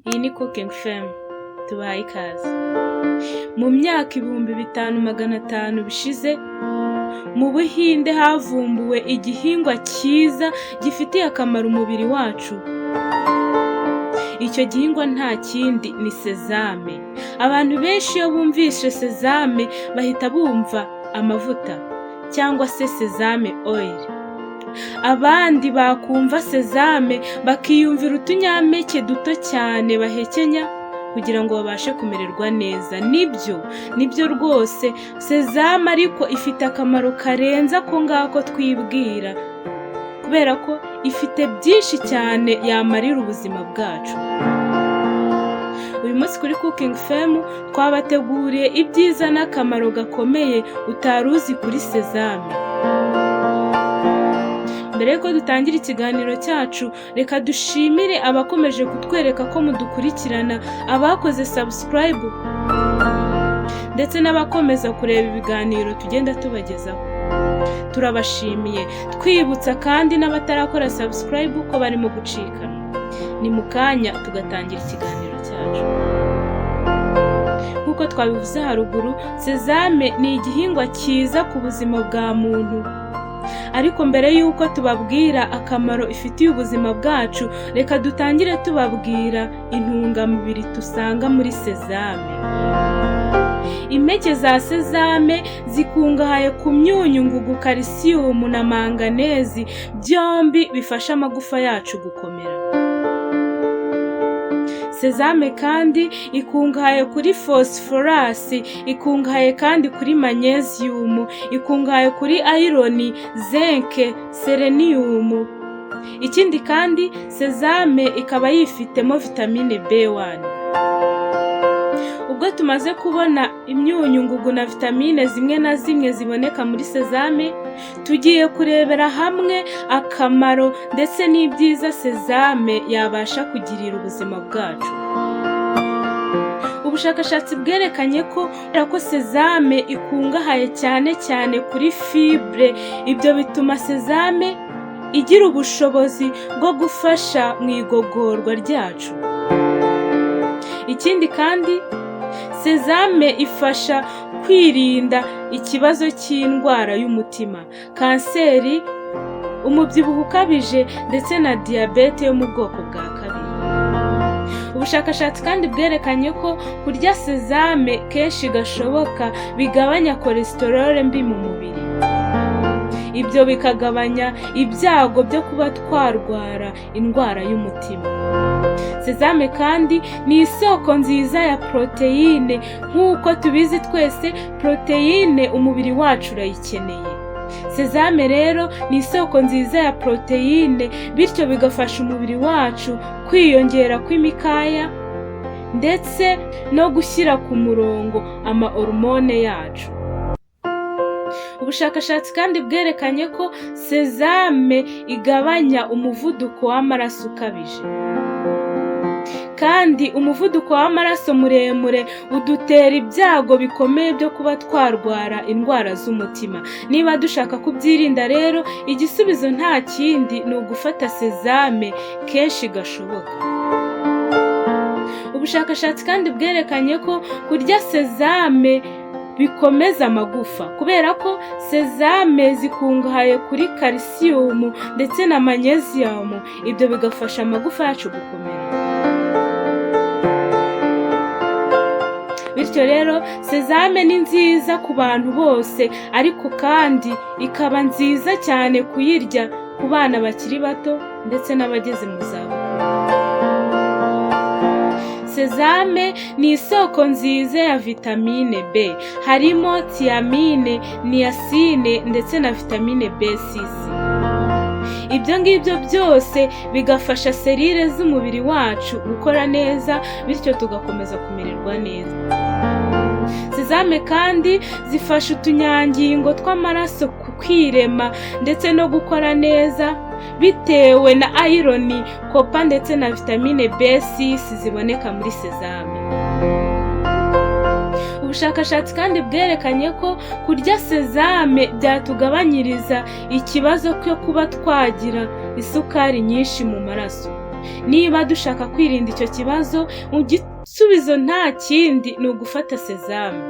Iyi ni Cooking Fame, tubahaye ikaze. Mu myaka 5500 bishize, mu Buhinde havumbuwe igihingwa cyiza gifitiye akamaro umubiri wacu. Icyo gihingwa nta kindi ni sezame. Abantu benshi iyo bumvishe sezame bahita bumva amavuta cyangwa se sezame oil. Abandi bakumva sezame bakiyumvira utunyampeke duto cyane bahekenya kugira ngo babashe kumererwa neza. Nibyo rwose, sezame ariko ifite akamaro karenze ako ngako twibwira, kubera ko ifite byinshi cyane yamarira ubuzima bwacu. Uyu munsi kuri Cooking Fame twabateguriye ibyiza n'akamaro gakomeye utaruzi kuri sezame. Mbere yuko dutangira ikiganiro cyacu, reka dushimire abakomeje kutwereka ko mudukurikirana, abakoze subscribe ndetse n'abakomeza kureba ibiganiro tugenda tubagezaho. Turabashimiye, twibutsa kandi n'abatarakora subscribe ko barimo gucikana. Ni mu kanya tugatangira ikiganiro cyacu. Nk'uko twabivuze haruguru, sezame ni igihingwa cyiza ku buzima bwa muntu. Ariko mbere y'uko tubabwira akamaro ifitiye ubuzima bwacu, reka dutangire tubabwira intungamubiri dusanga muri sezame. Impeke za sezame zikungahaye ku myunyu ngugu, calcium na manganezi, byombi bifasha amagufa yacu gukomera. Sezame kandi ikungahaye kuri phosphorus, ikungahaye kandi kuri magnesium, ikungahaye kuri iron, zinc, selenium. Ikindi kandi sezame ikaba yifitemo vitamine B1. Ubwo tumaze kubona imyunyu ngugu na vitamine zimwe na zimwe ziboneka muri sezame, tugiye kurebera hamwe akamaro ndetse n'ibyiza sezame yabasha kugirira ubuzima bwacu. Ubushakashatsi bwerekanye ko sezame ikungahaye cyane kuri fibre. Ibyo bituma sezame igira ubushobozi bwo gufasha mu igogorwa ryacu. Ikindi kandi sezame ifasha kwirinda ikibazo cy'indwara y'umutima, kanseri, umubyibuho ukabije ndetse na diyabete yo mu bwoko bwa kabiri. Ubushakashatsi kandi bwerekanye ko kurya sezame kenshi gashoboka bigabanya cholesterol mbi mu mubiri. Ibyo bikagabanya ibyago byo kuba twarwara indwara y'umutima. Sezame kandi ni isoko nziza ya proteine. Nk'uko tubizi twese, proteine umubiri wacu urayikeneye. Sezame rero ni isoko nziza ya proteine, bityo bigafasha umubiri wacu kwiyongera kw'imikaya ndetse no gushyira ku murongo hormone yacu. Ubushakashatsi kandi bwerekanye ko sezame igabanya umuvuduko w'amaraso ukabije. Kandi umuvuduko w'amaraso muremure udutera ibyago bikomeye byo kuba twarwara indwara z'umutima. Niba dushaka kubyirinda rero, igisubizo nta kindi ni ugufata sezame kenshi gashoboka. Ubushakashatsi kandi bwerekanye ko kurya sezame bikomeza amagufa, kubera ko sezame zikungahaye kuri calcium ndetse na magnesium. Ibyo bigafasha amagufa yacu gukomera. Bityo rero sezame ni nziza ku bantu bose, ariko kandi ikaba nziza cyane kuyirya ku bana bakiri bato ndetse n'abageze mu zabukuru. Sezame ni isoko nziza ya vitamine B. Harimo thiamine, niacine ndetse na vitamine B6. Ibyo ngibyo byose bigafasha selile z'umubiri wacu gukora neza, bityo tugakomeza kumererwa neza. Sezame kandi zifasha utunyangingo tw'amaraso kwirema ndetse no gukora neza, bitewe na iron, copper ndetse na vitamine B6 ziboneka muri sezame. Ubushakashatsi kandi bwerekanye ko kurya sezame byatugabanyiriza ikibazo cyo kuba twagira isukari nyinshi mu maraso. Niba dushaka kwirinda icyo kibazo, igisubizo nta kindi ni ugufata sezame.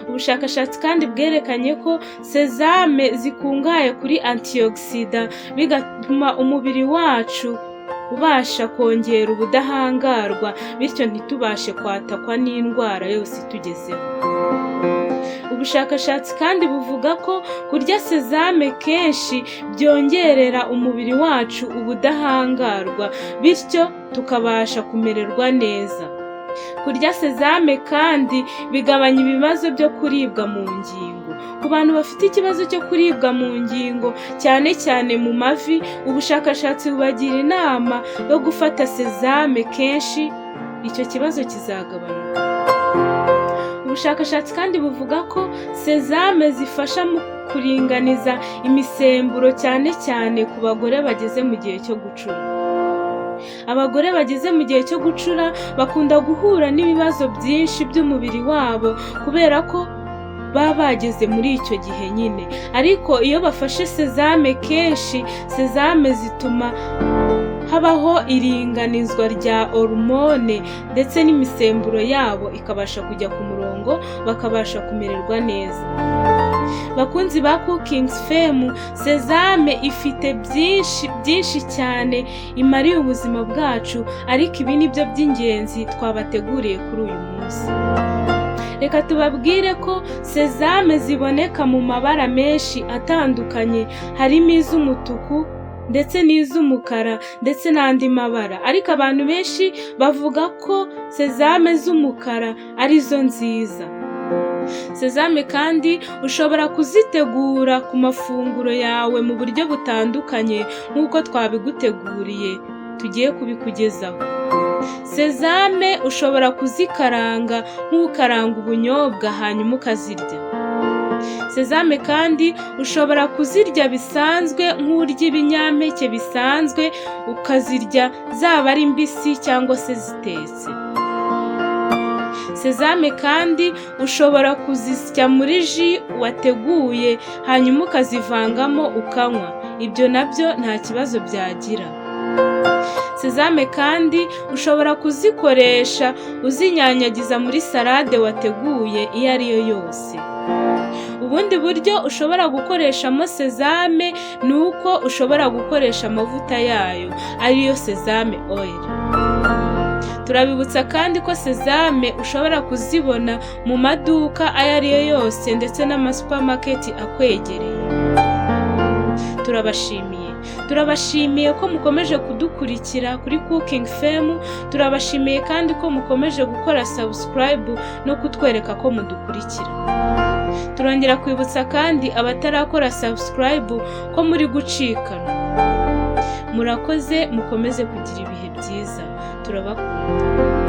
Ubushakashatsi kandi bwerekanye ko sezame zikungahaye kuri antioxida, bigatuma umubiri wacu ubasha kongera ubudahangarwa, bityo ntitubashe kwatakwa n'indwara yose itugezeho. Ubushakashatsi kandi buvuga ko kurya sezame kenshi byongerera umubiri wacu ubudahangarwa, bityo tukabasha kumererwa neza. Kurya sezame kandi bigabanya ibibazo byo kuribwa mu ngingo. Ku bantu bafite ikibazo cyo kuribwa mu ngingo, cyane cyane mu mavi, ubushakashatsi bubagira inama yo gufata sezame kenshi, icyo kibazo kizagabanuka. Ubushakashatsi kandi buvuga ko sezame zifasha mu kuringaniza imisemburo, cyane cyane ku bagore bageze mu gihe cyo gucura. Abagore bageze mu gihe cyo gucura bakunda guhura n'ibibazo byinshi by'umubiri wabo kubera ko baba bageze muri icyo gihe nyine. Ariko iyo bafashe sezame kenshi, sezame zituma habaho iringanizwa rya hormone ndetse n'imisemburo yabo ikabasha kujya ku murongo, bakabasha kumererwa neza. Bakunzi ba Cooking's Fame, sezame ifite byinshi cyane imariye ubuzima bwacu, ariko ibi ni byo by'ingenzi twabateguriye kuri uyu munsi. Reka tubabwire ko sezame ziboneka mu mabara menshi atandukanye, harimo iz'umutuku ndetse n'iz'umukara ndetse n'andi mabara, ariko abantu benshi bavuga ko sezame z'umukara arizo nziza. Sezame kandi ushobora kuzitegura ku mafunguro yawe mu buryo butandukanye nk'uko twabiguteguriye tugiye kubikugezaho. Sezame ushobora kuzikaranga nk'ukaranga ubunyobwa hanyuma ukazirya. Sezame kandi ushobora kuzirya bisanzwe nk'urya ibinyampeke bisanzwe, ukazirya zaba ari mbisi cyangwa se zitetse. Sezame kandi ushobora kuzisya muri ji wateguye hanyuma ukazivangamo ukanywa, ibyo nabyo nta kibazo byagira. Sezame kandi ushobora kuzikoresha uzinyanyagiza muri salade wateguye iyo ari yo yose. Ubundi buryo ushobora gukoreshamo sezame ni uko ushobora gukoresha amavuta yayo ariyo sezame oil. Turabibutsa kandi ko sezame ushobora kuzibona mu maduka ayo ari yo yose ndetse n'amasupamaketi akwegereye. Turabashimiye ko mukomeje kudukurikira kuri Cooking Fame. Turabashimiye kandi ko mukomeje gukora subscribe no kutwereka ko mudukurikira. Turongera kwibutsa kandi abatarakora subscribe ko muri gucikana. Murakoze, mukomeze kugira ibihe byiza. Turabakunda.